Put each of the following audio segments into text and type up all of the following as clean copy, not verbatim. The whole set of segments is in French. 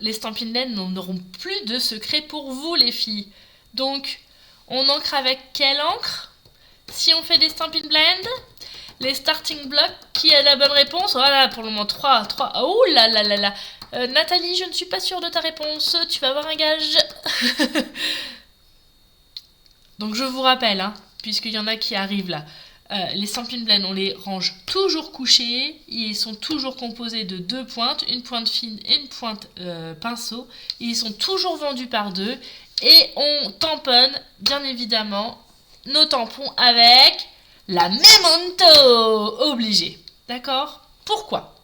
les Stampin' Blend n'auront plus de secret pour vous les filles. Donc, on encre avec quelle encre? Si on fait des Stampin' Blend, les starting blocks, qui a la bonne réponse? Voilà, pour le moment 3. Oh là là là là. Nathalie, je ne suis pas sûre de ta réponse, tu vas avoir un gage. Donc je vous rappelle, hein, puisqu'il y en a qui arrivent là, les Stampin' Blend, on les range toujours couchés, ils sont toujours composés de 2 pointes, une pointe fine et une pointe pinceau, ils sont toujours vendus par 2, et on tamponne, bien évidemment, nos tampons avec la Memento, obligé, d'accord? Pourquoi?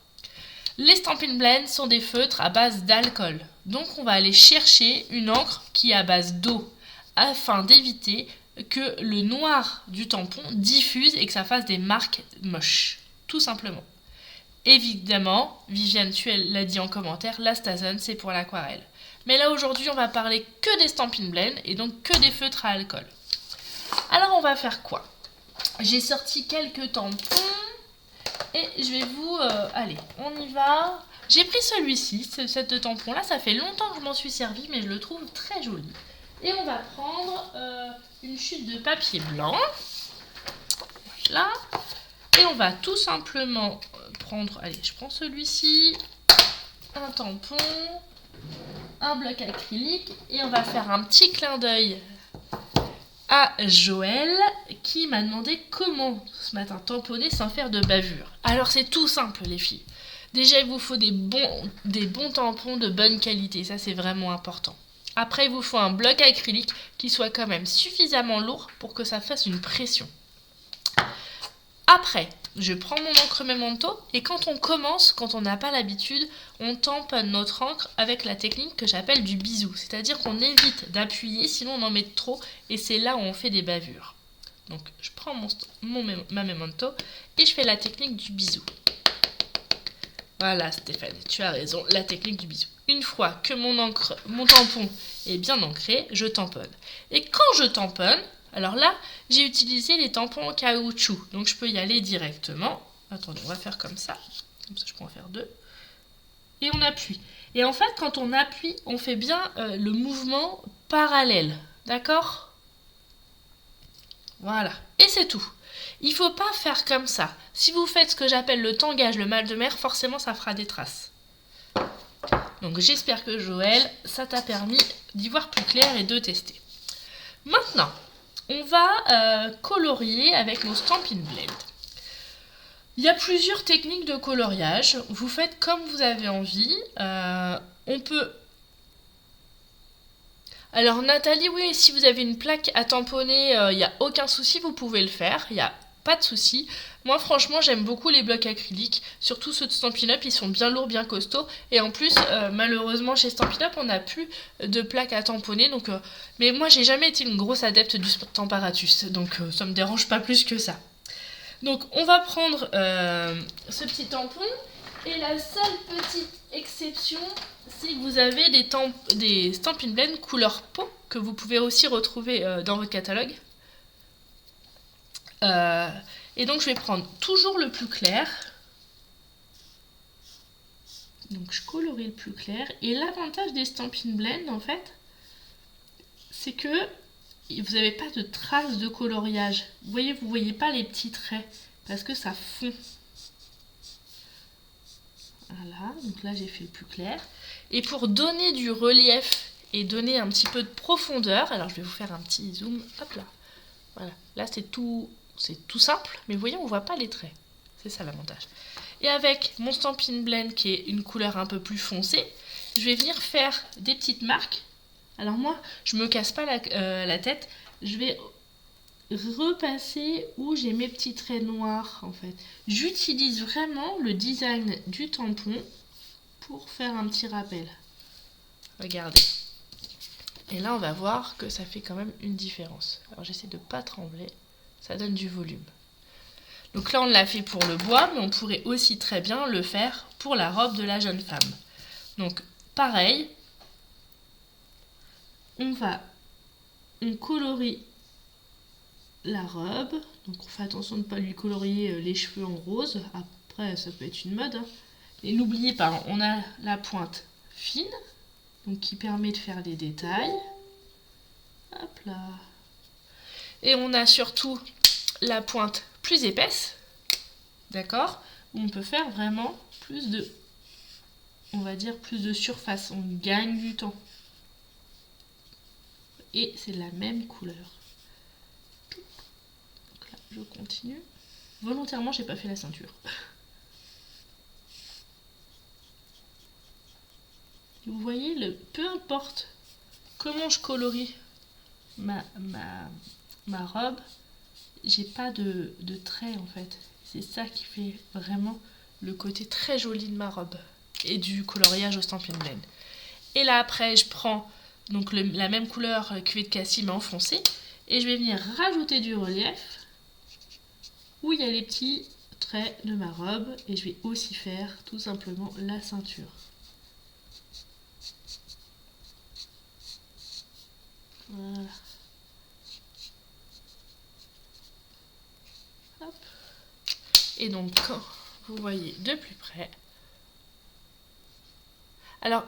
Les Stampin' Blend sont des feutres à base d'alcool, donc on va aller chercher une encre qui est à base d'eau, afin d'éviter que le noir du tampon diffuse et que ça fasse des marques moches, tout simplement. Évidemment, Viviane, tu l'as dit en commentaire, la Stazen c'est pour l'aquarelle. Mais là aujourd'hui on va parler que des Stampin' Blend et donc que des feutres à alcool. Alors on va faire quoi? J'ai sorti quelques tampons et je vais vous... allez, on y va. J'ai pris celui-ci, ce set de tampons là, ça fait longtemps que je m'en suis servi mais je le trouve très joli. Et on va prendre une chute de papier blanc. Voilà. Et on va tout simplement prendre... Allez, je prends celui-ci. Un tampon. Un bloc acrylique. Et on va faire un petit clin d'œil à Joël qui m'a demandé comment ce matin tamponner sans faire de bavure. Alors c'est tout simple les filles. Déjà il vous faut des bons tampons de bonne qualité. Ça c'est vraiment important. Après, il vous faut un bloc acrylique qui soit quand même suffisamment lourd pour que ça fasse une pression. Après, je prends mon encre Memento et quand on commence, quand on n'a pas l'habitude, on tamponne notre encre avec la technique que j'appelle du bisou. C'est-à-dire qu'on évite d'appuyer, sinon on en met trop et c'est là où on fait des bavures. Donc, je prends ma Memento et je fais la technique du bisou. Voilà Stéphanie, tu as raison, la technique du bisou. Une fois que mon tampon est bien ancré, je tamponne. Et quand je tamponne, alors là, j'ai utilisé les tampons en caoutchouc. Donc je peux y aller directement. Attendez, on va faire comme ça. Comme ça, je peux en faire 2. Et on appuie. Et en fait, quand on appuie, on fait bien le mouvement parallèle. D'accord? Voilà. Et c'est tout. Il ne faut pas faire comme ça. Si vous faites ce que j'appelle le tangage, le mal de mer, forcément ça fera des traces. Donc j'espère que Joël, ça t'a permis d'y voir plus clair et de tester. Maintenant, on va colorier avec nos Stampin' Blend. Il y a plusieurs techniques de coloriage. Vous faites comme vous avez envie. On peut... Alors Nathalie, oui, si vous avez une plaque à tamponner, il n'y a aucun souci, vous pouvez le faire. Il n'y a pas de souci. Moi franchement j'aime beaucoup les blocs acryliques, surtout ceux de Stampin' Up, ils sont bien lourds, bien costauds, et en plus malheureusement chez Stampin' Up on n'a plus de plaques à tamponner, donc mais moi j'ai jamais été une grosse adepte du Stamparatus, donc ça me dérange pas plus que ça. Donc on va prendre ce petit tampon, et la seule petite exception c'est que vous avez des Stampin' Blend couleur peau que vous pouvez aussi retrouver dans votre catalogue. Et donc je vais prendre toujours le plus clair. Donc je colorie le plus clair. Et l'avantage des Stampin' Blend en fait, c'est que vous n'avez pas de traces de coloriage. Vous voyez pas les petits traits parce que ça fond. Voilà, donc là j'ai fait le plus clair. Et pour donner du relief et donner un petit peu de profondeur, alors je vais vous faire un petit zoom. Hop là. Voilà, là c'est tout simple, mais vous voyez, on ne voit pas les traits. C'est ça l'avantage. Et avec mon Stampin' Blend, qui est une couleur un peu plus foncée, je vais venir faire des petites marques. Alors moi, je ne me casse pas la tête. Je vais repasser où j'ai mes petits traits noirs, en fait. J'utilise vraiment le design du tampon pour faire un petit rappel. Regardez. Et là, on va voir que ça fait quand même une différence. Alors, j'essaie de ne pas trembler. Ça donne du volume. Donc là, on l'a fait pour le bois, mais on pourrait aussi très bien le faire pour la robe de la jeune femme. Donc, pareil, on colorie la robe. Donc, on fait attention de ne pas lui colorier les cheveux en rose. Après, ça peut être une mode. Hein. Et n'oubliez pas, on a la pointe fine donc qui permet de faire les détails. Hop là. Et on a surtout la pointe plus épaisse, d'accord, où on peut faire vraiment plus de, on va dire plus de surface, on gagne du temps. Et c'est la même couleur. Donc là, je continue. Volontairement, j'ai pas fait la ceinture. Vous voyez, peu importe comment je colorie ma robe, j'ai pas de traits en fait. C'est ça qui fait vraiment le côté très joli de ma robe et du coloriage au Stampin' Blend. Et là après, je prends donc la même couleur cuir de cassis mais en foncé et je vais venir rajouter du relief où il y a les petits traits de ma robe et je vais aussi faire tout simplement la ceinture. Voilà. Hop. Et donc quand vous voyez de plus près. Alors,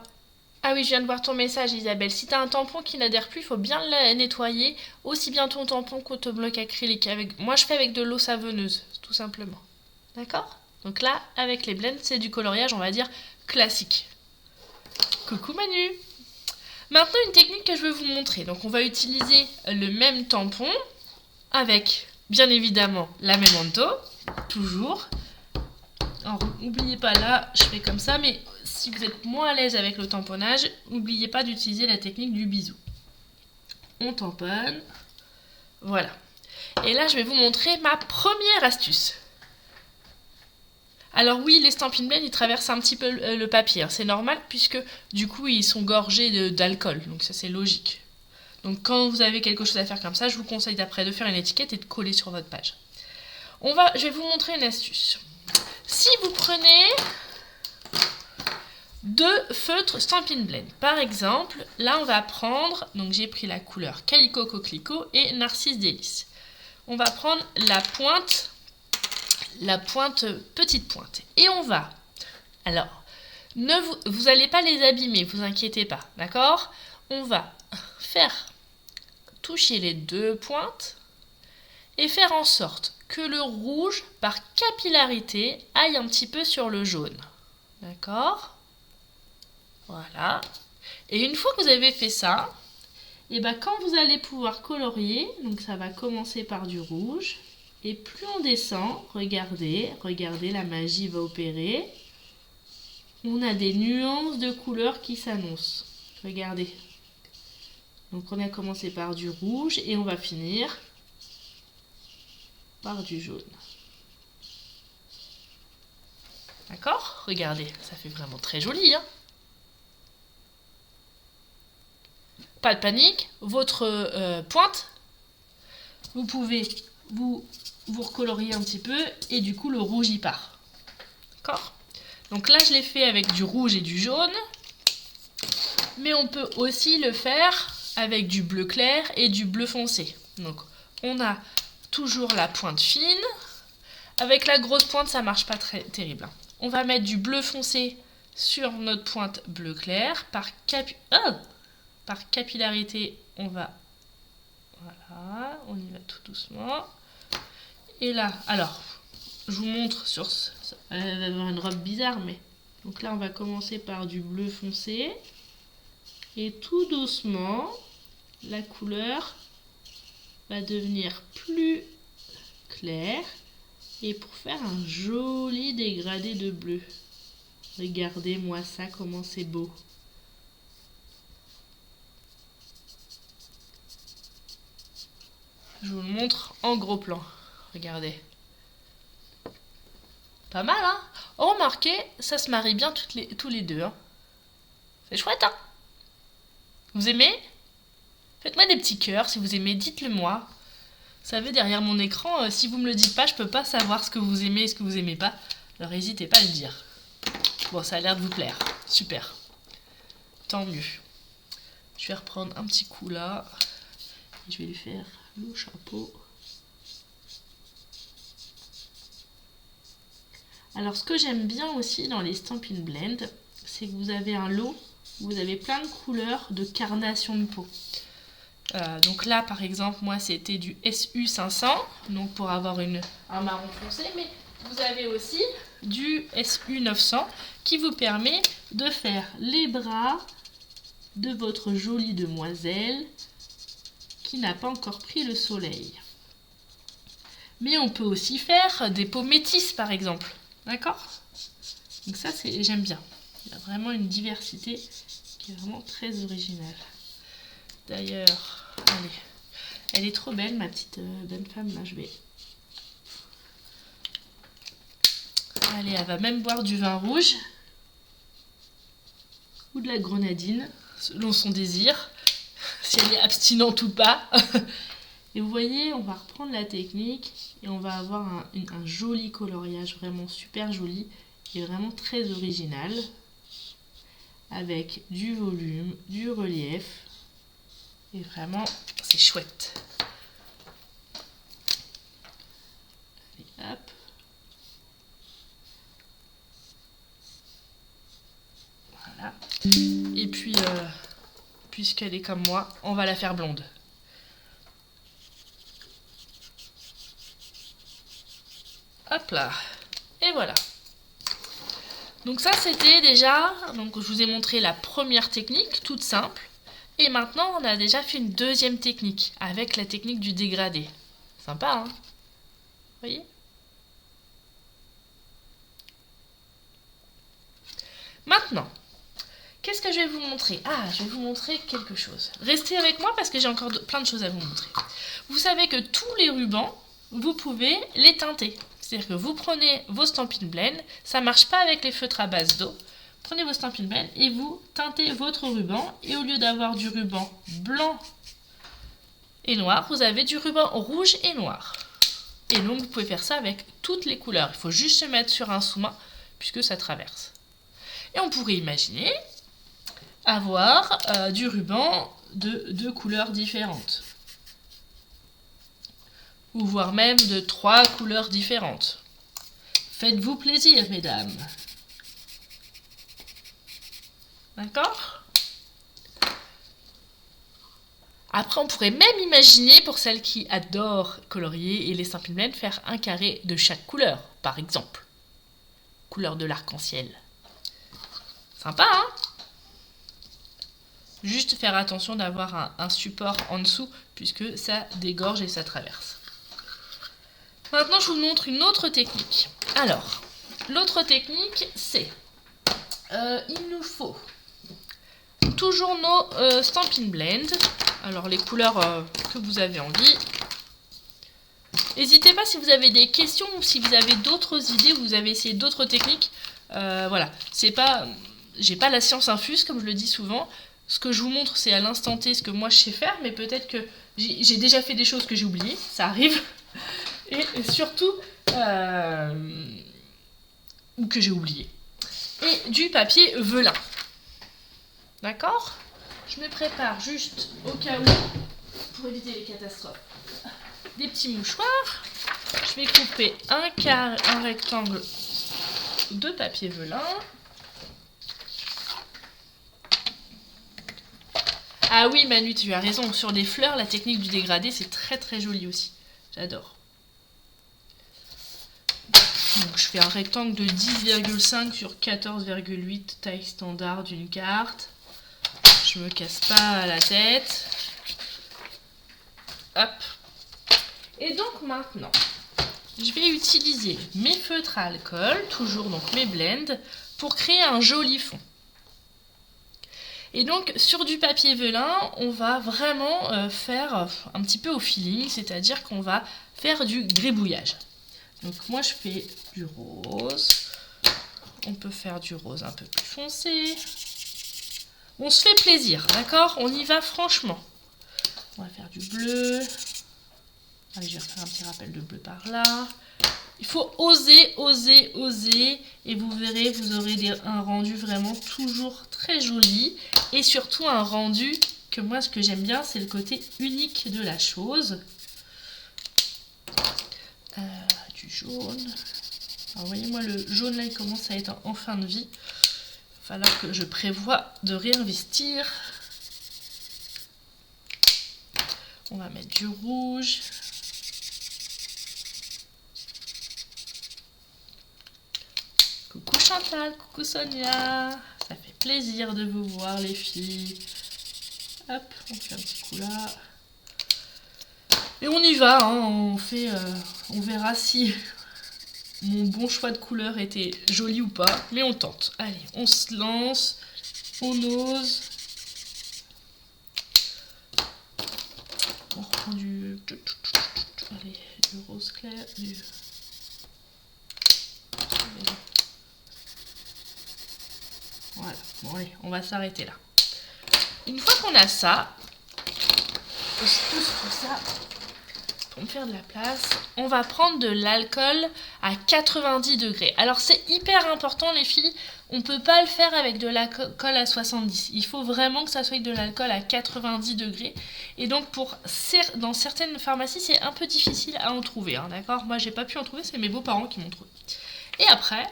ah oui, je viens de voir ton message Isabelle. Si tu as un tampon qui n'adhère plus, il faut bien le nettoyer. Aussi bien ton tampon que ton bloc acrylique. Moi je fais avec de l'eau savonneuse, tout simplement. D'accord? Donc là, avec les blends, c'est du coloriage, on va dire, classique. Coucou Manu! Maintenant, une technique que je veux vous montrer. Donc on va utiliser le même tampon avec, bien évidemment, la même manteau. Toujours. Alors, n'oubliez pas, là, je fais comme ça, mais si vous êtes moins à l'aise avec le tamponnage, n'oubliez pas d'utiliser la technique du bisou. On tamponne. Voilà. Et là, je vais vous montrer ma première astuce. Alors oui, les Stampin' Blend, ils traversent un petit peu le papier. C'est normal, puisque du coup, ils sont gorgés d'alcool. Donc ça, c'est logique. Donc quand vous avez quelque chose à faire comme ça, je vous conseille d'après de faire une étiquette et de coller sur votre page. Je vais vous montrer une astuce. Si vous prenez 2 feutres Stampin' Blend, par exemple, là on va prendre, donc j'ai pris la couleur Calico Coquelicot et Narcisse Délice. On va prendre la pointe petite pointe. Et on va, alors, vous n'allez pas les abîmer, vous inquiétez pas, d'accord? On va faire toucher les 2 pointes et faire en sorte que le rouge, par capillarité, aille un petit peu sur le jaune. D'accord? Voilà. Et une fois que vous avez fait ça, et ben quand vous allez pouvoir colorier, donc ça va commencer par du rouge, et plus on descend, regardez, la magie va opérer. On a des nuances de couleurs qui s'annoncent. Regardez. Donc on a commencé par du rouge et on va finir par du jaune. D'accord? Regardez, ça fait vraiment très joli, hein? Pas de panique, votre pointe, vous pouvez vous recolorier un petit peu et du coup le rouge y part. D'accord? Donc là je l'ai fait avec du rouge et du jaune, mais on peut aussi le faire avec du bleu clair et du bleu foncé. Donc on a toujours la pointe fine. Avec la grosse pointe, ça marche pas très terrible. On va mettre du bleu foncé sur notre pointe bleu clair. Par capillarité, on va... Voilà, on y va tout doucement. Et là, alors, je vous montre sur... Elle va avoir une robe bizarre, mais... Donc là, on va commencer par du bleu foncé. Et tout doucement, la couleur va devenir plus claire. Et pour faire un joli dégradé de bleu. Regardez-moi ça, comment c'est beau. Je vous le montre en gros plan. Regardez. Pas mal, hein? Oh, remarquez, ça se marie bien tous les deux. Hein. C'est chouette, hein? Vous aimez? Faites-moi des petits cœurs si vous aimez, dites-le moi. Vous savez, derrière mon écran, si vous me le dites pas, je peux pas savoir ce que vous aimez et ce que vous aimez pas. Alors n'hésitez pas à le dire. Bon, ça a l'air de vous plaire. Super. Tant mieux. Je vais reprendre un petit coup là. Et je vais lui faire le chapeau. Alors ce que j'aime bien aussi dans les Stampin' Blend, c'est que vous avez un lot vous avez plein de couleurs de carnation de peau. Donc là, par exemple, moi, c'était du SU500, donc pour avoir un marron foncé, mais vous avez aussi du SU900 qui vous permet de faire les bras de votre jolie demoiselle qui n'a pas encore pris le soleil. Mais on peut aussi faire des peaux métisses, par exemple. D'accord? Donc ça, j'aime bien. Il y a vraiment une diversité qui est vraiment très originale. D'ailleurs, allez, elle est trop belle, ma petite bonne femme. Là, je vais... Allez, elle va même boire du vin rouge. Ou de la grenadine, selon son désir. Si elle est abstinente ou pas. Et vous voyez, on va reprendre la technique et on va avoir un joli coloriage, vraiment super joli et vraiment très original, avec du volume, du relief, et vraiment c'est chouette. Allez, hop. Voilà. Et puis, puisqu'elle est comme moi, on va la faire blonde. Hop là, et voilà. Donc ça c'était déjà, donc je vous ai montré la première technique, toute simple. Et maintenant on a déjà fait une deuxième technique, avec la technique du dégradé. Sympa, hein? Vous voyez? Maintenant, qu'est-ce que je vais vous montrer? Ah, je vais vous montrer quelque chose. Restez avec moi parce que j'ai encore plein de choses à vous montrer. Vous savez que tous les rubans, vous pouvez les teinter. C'est-à-dire que vous prenez vos Stampin' Blend, ça ne marche pas avec les feutres à base d'eau. Prenez vos Stampin' Blend et vous teintez votre ruban. Et au lieu d'avoir du ruban blanc et noir, vous avez du ruban rouge et noir. Et donc vous pouvez faire ça avec toutes les couleurs. Il faut juste se mettre sur un sous-main puisque ça traverse. Et on pourrait imaginer avoir du ruban de 2 couleurs différentes. Ou voire même de 3 couleurs différentes. Faites-vous plaisir, mesdames. D'accord? Après, on pourrait même imaginer, pour celles qui adorent colorier et les Stampin' Blend, faire un carré de chaque couleur, par exemple. Couleur de l'arc-en-ciel. Sympa, hein? Juste faire attention d'avoir un support en dessous, puisque ça dégorge et ça traverse. Maintenant, je vous montre une autre technique. Alors, l'autre technique, c'est... il nous faut toujours nos Stampin' Blend. Alors, les couleurs que vous avez envie. N'hésitez pas si vous avez des questions ou si vous avez d'autres idées ou vous avez essayé d'autres techniques. Voilà, c'est pas... J'ai pas la science infuse, comme je le dis souvent. Ce que je vous montre, c'est à l'instant T ce que moi je sais faire, mais peut-être que j'ai déjà fait des choses que j'ai oubliées. Ça arrive. Et surtout, ou que j'ai oublié. Et du papier velin. D'accord? Je me prépare juste au cas où, pour éviter les catastrophes, des petits mouchoirs. Je vais couper un rectangle de papier velin. Ah oui, Manu, tu as raison. Sur les fleurs, la technique du dégradé, c'est très très joli aussi. J'adore. Donc je fais un rectangle de 10,5 sur 14,8 taille standard d'une carte. Je me casse pas la tête. Hop. Et donc maintenant, je vais utiliser mes feutres à alcool, toujours donc mes blends, pour créer un joli fond. Et donc sur du papier velin, on va vraiment faire un petit peu au feeling, c'est-à-dire qu'on va faire du gribouillage. Donc moi je fais du rose, on peut faire du rose un peu plus foncé. On se fait plaisir, d'accord? On y va franchement. On va faire du bleu. Allez, je vais refaire un petit rappel de bleu par là. Il faut oser, oser, oser. Et vous verrez, vous aurez un rendu vraiment toujours très joli. Et surtout un rendu que moi, ce que j'aime bien, c'est le côté unique de la chose. Du jaune. Alors, voyez, moi, le jaune, là, il commence à être en fin de vie. falloir que je prévoie de réinvestir. On va mettre du rouge. Coucou Chantal, coucou Sonia. Ça fait plaisir de vous voir les filles. Hop, on fait un petit coup là. Et on y va, hein, on verra si mon bon choix de couleur était joli ou pas. Mais on tente. Allez, on se lance. On ose. On reprend du rose clair. Voilà, bon allez, on va s'arrêter là. Une fois qu'on a ça, je pousse tout ça pour me faire de la place. On va prendre de l'alcool à 90 degrés. Alors c'est hyper important les filles, on ne peut pas le faire avec de l'alcool à 70. Il faut vraiment que ça soit avec de l'alcool à 90 degrés. Et donc dans certaines pharmacies, c'est un peu difficile à en trouver. Hein, d'accord ? Moi, j'ai pas pu en trouver, c'est mes beaux-parents qui m'ont trouvé. Et après,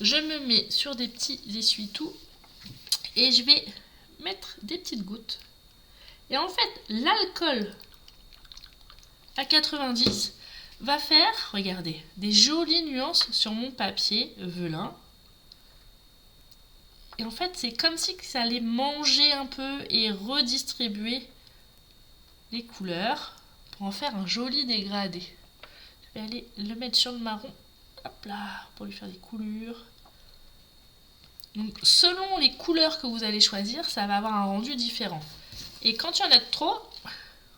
je me mets sur des petits essuie-tout et je vais mettre des petites gouttes. Et en fait, l'alcool à 90 va faire, regardez, des jolies nuances sur mon papier velin. Et en fait, c'est comme si ça allait manger un peu et redistribuer les couleurs pour en faire un joli dégradé. Je vais aller le mettre sur le marron, hop là, pour lui faire des coulures. Donc, selon les couleurs que vous allez choisir, ça va avoir un rendu différent. Et quand il y en a trop,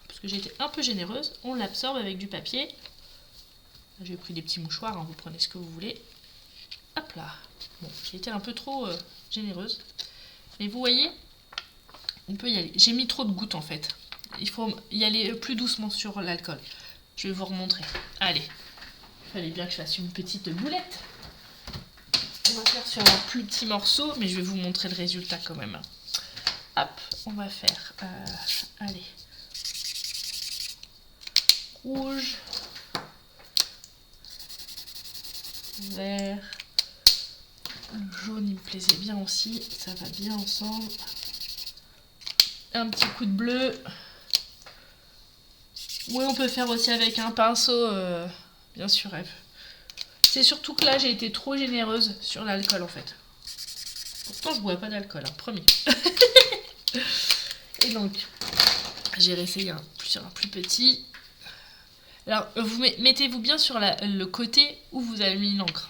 parce que j'ai été un peu généreuse, on l'absorbe avec du papier. J'ai pris des petits mouchoirs, hein, vous prenez ce que vous voulez. Hop là. Bon, j'ai été un peu trop généreuse. Mais vous voyez, on peut y aller. J'ai mis trop de gouttes en fait. Il faut y aller plus doucement sur l'alcool. Je vais vous remontrer. Allez, il fallait bien que je fasse une petite boulette. On va faire sur un plus petit morceau, mais je vais vous montrer le résultat quand même. Hop, on va faire, allez, rouge, vert, le jaune il me plaisait bien aussi, ça va bien ensemble. Un petit coup de bleu. Oui, on peut faire aussi avec un pinceau, bien sûr, Eve. C'est surtout que là, j'ai été trop généreuse sur l'alcool, en fait. Pourtant, je bois pas d'alcool, hein, promis. Et donc, j'ai réessayé sur un plus petit. Alors, mettez-vous bien sur le côté où vous avez mis l'encre.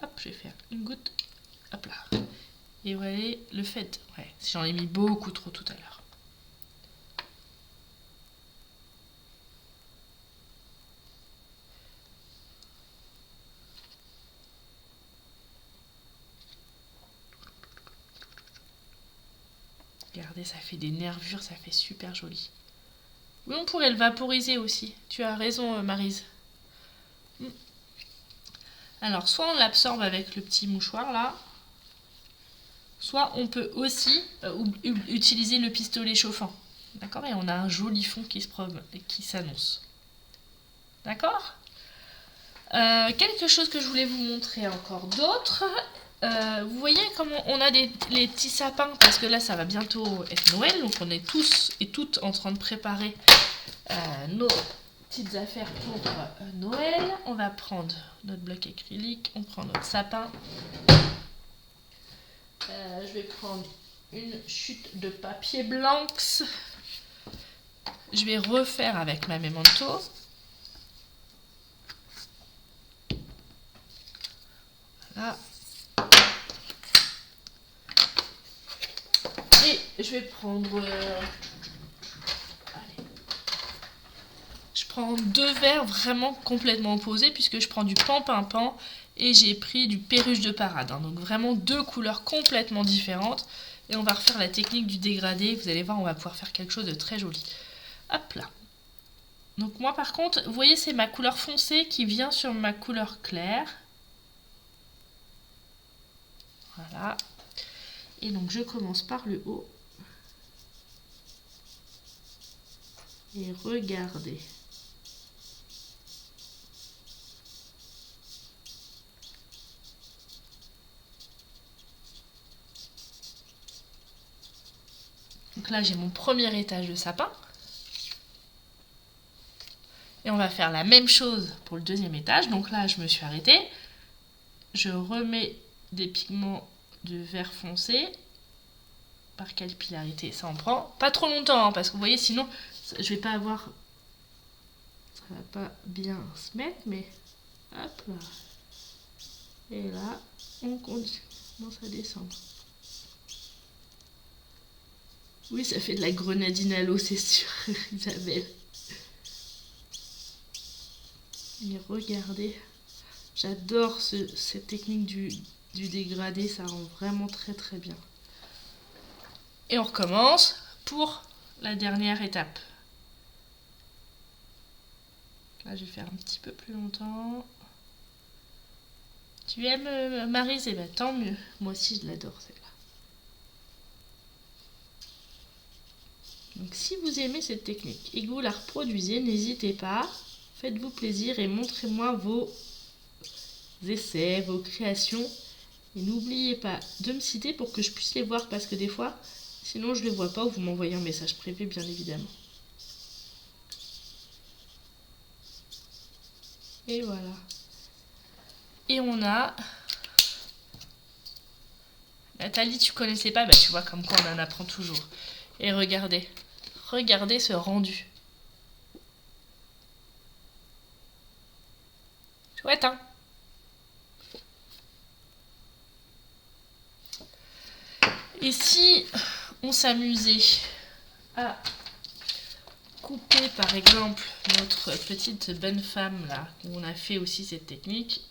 Hop, je vais faire une goutte. Hop là. Et vous voyez, le fait... Ouais, j'en ai mis beaucoup trop tout à l'heure. Regardez, ça fait des nervures, ça fait super joli. Oui, on pourrait le vaporiser aussi. Tu as raison, Maryse. Alors, soit on l'absorbe avec le petit mouchoir, là. Soit on peut aussi utiliser le pistolet chauffant. D'accord ? Et on a un joli fond qui s'annonce. D'accord ? Quelque chose que je voulais vous montrer encore d'autre. Vous voyez comment on a les petits sapins, parce que là ça va bientôt être Noël, donc on est tous et toutes en train de préparer nos petites affaires pour Noël. On va prendre notre bloc acrylique, on prend notre sapin. Je vais prendre une chute de papier blancs. Je vais refaire avec ma Memento. Voilà. Et je vais prendre... allez. Je prends 2 verres vraiment complètement opposés puisque je prends du pan-pin-pan et j'ai pris du perruche de parade. Hein, donc vraiment 2 couleurs complètement différentes. Et on va refaire la technique du dégradé. Vous allez voir, on va pouvoir faire quelque chose de très joli. Hop là. Donc moi par contre, vous voyez, c'est ma couleur foncée qui vient sur ma couleur claire. Voilà. Et donc je commence par le haut. Et regardez. Donc là, j'ai mon premier étage de sapin. Et on va faire la même chose pour le deuxième étage. Donc là, je me suis arrêtée. Je remets des pigments de vert foncé. Par capillarité, ça en prend pas trop longtemps, hein, parce que vous voyez, sinon, je vais pas avoir... Ça va pas bien se mettre, mais... Hop là. Et là, on commence à descendre. Oui, ça fait de la grenadine à l'eau, c'est sûr, Isabelle. Mais regardez, j'adore cette technique du dégradé, ça rend vraiment très très bien. Et on recommence pour la dernière étape. Là, je vais faire un petit peu plus longtemps. Tu aimes Maryse? Eh bien, tant mieux. Moi aussi, je l'adore, celle-là. Donc, si vous aimez cette technique et que vous la reproduisez, n'hésitez pas. Faites-vous plaisir et montrez-moi vos essais, vos créations. Et n'oubliez pas de me citer pour que je puisse les voir, parce que des fois, sinon je ne les vois pas, ou vous m'envoyez un message privé, bien évidemment. Et voilà. Et on a... Nathalie, tu connaissais pas? Bah tu vois, comme quoi on en apprend toujours. Et regardez. Regardez ce rendu. Chouette, hein? Et si on s'amusait à couper par exemple notre petite bonne femme là, où on a fait aussi cette technique.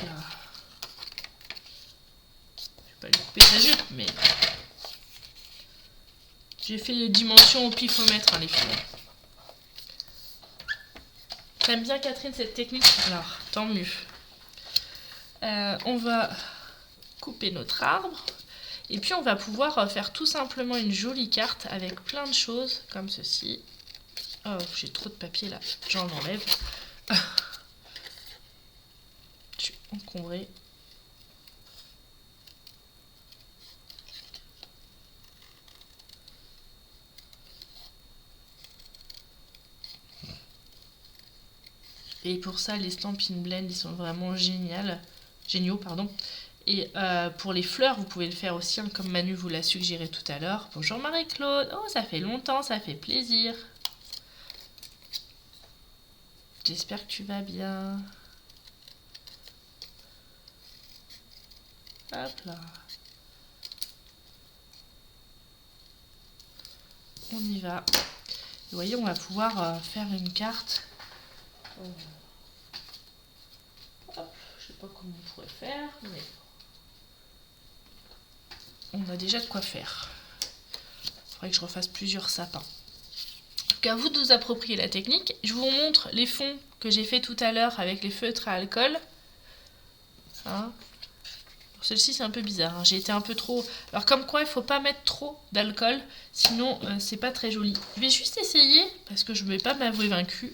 Là. Je vais pas lui couper sa jupe, mais j'ai fait les dimensions au pifomètre, hein, les filles. T'aimes bien, Catherine, cette technique? Alors, tant mieux. On va couper notre arbre. Et puis, on va pouvoir faire tout simplement une jolie carte avec plein de choses, comme ceci. Oh, j'ai trop de papier, là. J'en enlève. Je suis encombrée. Et pour ça, les Stampin' Blend, ils sont vraiment géniaux, pardon. Et pour les fleurs, vous pouvez le faire aussi, hein, comme Manu vous l'a suggéré tout à l'heure. Bonjour Marie-Claude. Oh, ça fait longtemps, ça fait plaisir. J'espère que tu vas bien. Hop là. On y va. Vous voyez, on va pouvoir faire une carte. Hop, je sais pas comment on pourrait faire, mais on a déjà de quoi faire. Il faudrait que je refasse plusieurs sapins. Donc à vous de vous approprier la technique. Je vous montre les fonds que j'ai fait tout à l'heure avec les feutres à alcool. Hein, celle-ci c'est un peu bizarre, hein. J'ai été un peu trop... Alors comme quoi il faut pas mettre trop d'alcool, sinon c'est pas très joli. Je vais juste essayer, parce que je ne vais pas m'avouer vaincue,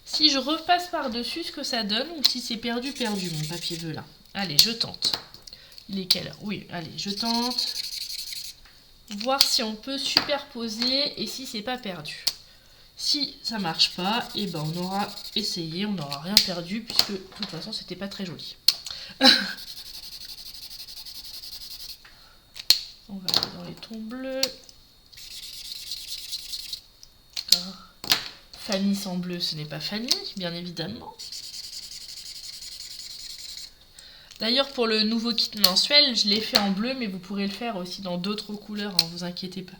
si je repasse par-dessus ce que ça donne, ou si c'est perdu mon papier velin. Allez, je tente. Il est quelle heure? Oui, allez, je tente. Voir si on peut superposer et si c'est pas perdu. Si ça marche pas, et ben on aura essayé, on n'aura rien perdu, puisque de toute façon c'était pas très joli. On va aller dans les tons bleus. Fanny sans bleu, ce n'est pas Fanny, bien évidemment. D'ailleurs, pour le nouveau kit mensuel, je l'ai fait en bleu, mais vous pourrez le faire aussi dans d'autres couleurs, hein, vous inquiétez pas.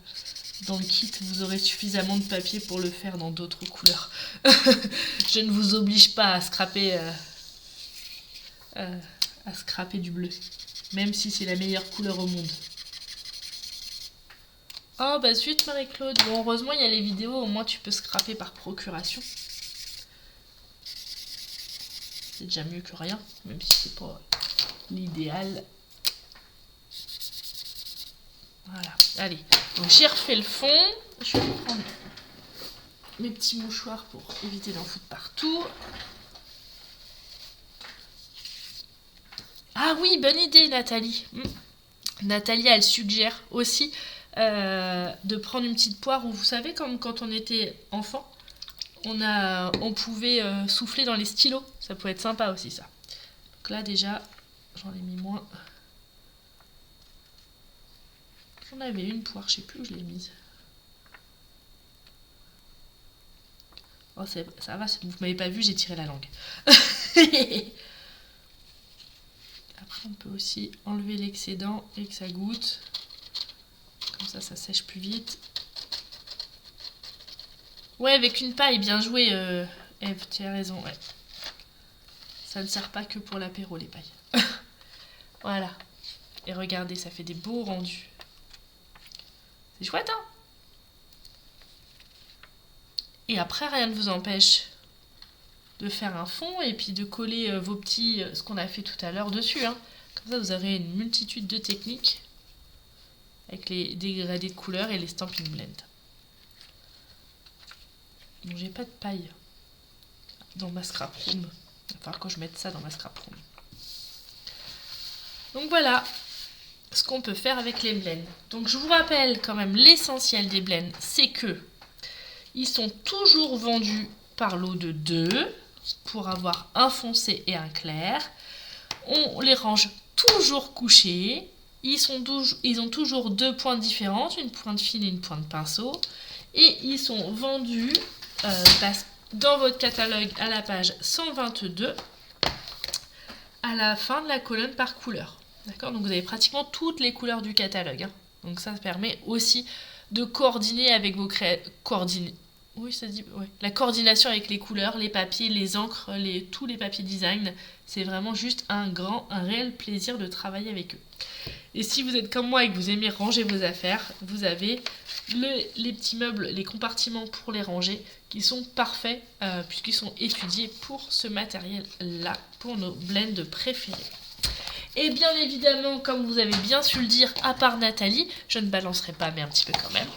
Dans le kit, vous aurez suffisamment de papier pour le faire dans d'autres couleurs. Je ne vous oblige pas à scraper du bleu, même si c'est la meilleure couleur au monde. Oh bah zut Marie-Claude, bon heureusement il y a les vidéos, au moins tu peux scraper par procuration. C'est déjà mieux que rien, même si c'est pas l'idéal. Voilà, allez, donc j'ai refait le fond, je vais prendre mes petits mouchoirs pour éviter d'en foutre partout. Ah oui, bonne idée, Nathalie. Nathalie, elle suggère aussi de prendre une petite poire où, vous savez, comme quand on était enfant, on pouvait souffler dans les stylos. Ça pouvait être sympa aussi, ça. Donc là, déjà, j'en ai mis moins. J'en avais une poire, je sais plus où je l'ai mise. Oh, ça va, vous m'avez pas vu, j'ai tiré la langue. Après, on peut aussi enlever l'excédent et que ça goûte. Comme ça sèche plus vite. Ouais, avec une paille, bien joué, Eve, tu as raison, ouais. Ça ne sert pas que pour l'apéro, les pailles. Voilà. Et regardez, ça fait des beaux rendus. C'est chouette, hein? Et après, rien ne vous empêche de faire un fond et puis de coller vos petits, ce qu'on a fait tout à l'heure dessus, hein. Comme ça, vous aurez une multitude de techniques avec les dégradés de couleurs et les Stampin' Blend. Donc, j'ai pas de paille dans ma scrap room. Il va falloir que je mette ça dans ma scrap room. Donc voilà ce qu'on peut faire avec les blends. Donc je vous rappelle quand même l'essentiel des blends, c'est que ils sont toujours vendus par lot de 2 pour avoir un foncé et un clair. On les range toujours couchés. Ils ont toujours 2 pointes différentes, une pointe fine et une pointe pinceau. Et ils sont vendus dans votre catalogue à la page 122 à la fin de la colonne par couleur. D'accord? Donc vous avez pratiquement toutes les couleurs du catalogue. Hein. Donc ça permet aussi de coordonner avec vos Oui, ça dit. Ouais. La coordination avec les couleurs, les papiers, les encres, tous les papiers design. C'est vraiment juste un réel plaisir de travailler avec eux. Et si vous êtes comme moi et que vous aimez ranger vos affaires, vous avez les petits meubles, les compartiments pour les ranger qui sont parfaits puisqu'ils sont étudiés pour ce matériel-là, pour nos blends préférés. Et bien évidemment, comme vous avez bien su le dire, à part Nathalie, je ne balancerai pas, mais un petit peu quand même,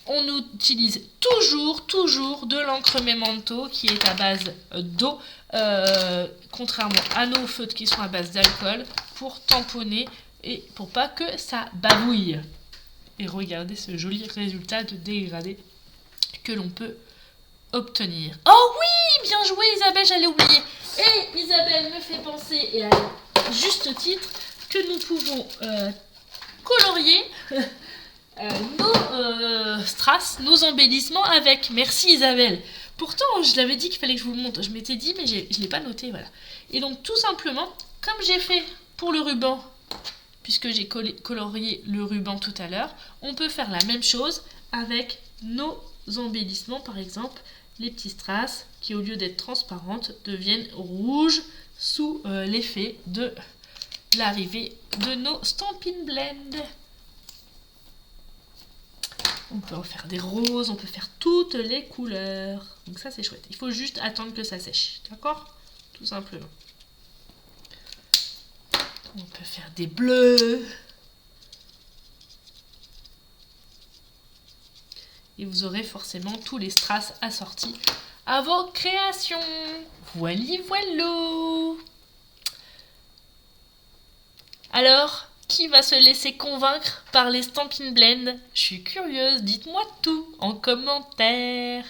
on utilise toujours de l'encre Memento qui est à base d'eau, contrairement à nos feutres qui sont à base d'alcool, pour tamponner et pour pas que ça babouille. Et regardez ce joli résultat de dégradé que l'on peut obtenir. Oh oui, bien joué Isabelle, j'allais oublier. Et Isabelle me fait penser, et à juste titre, que nous pouvons colorier nos strass, nos embellissements avec. Merci Isabelle. Pourtant, je l'avais dit qu'il fallait que je vous le montre. Je m'étais dit, mais je ne l'ai pas noté, voilà. Et donc, tout simplement, comme j'ai fait pour le ruban, puisque j'ai colorié le ruban tout à l'heure, on peut faire la même chose avec nos embellissements, par exemple, les petits strass qui, au lieu d'être transparentes, deviennent rouges sous l'effet de l'arrivée de nos Stampin' Blend. On peut en faire des roses, on peut faire toutes les couleurs. Donc ça, c'est chouette. Il faut juste attendre que ça sèche, d'accord? Tout simplement. On peut faire des bleus. Et vous aurez forcément tous les strass assortis à vos créations. Voili voilou. Alors, qui va se laisser convaincre par les Stampin' Blend? Je suis curieuse, dites-moi tout en commentaire.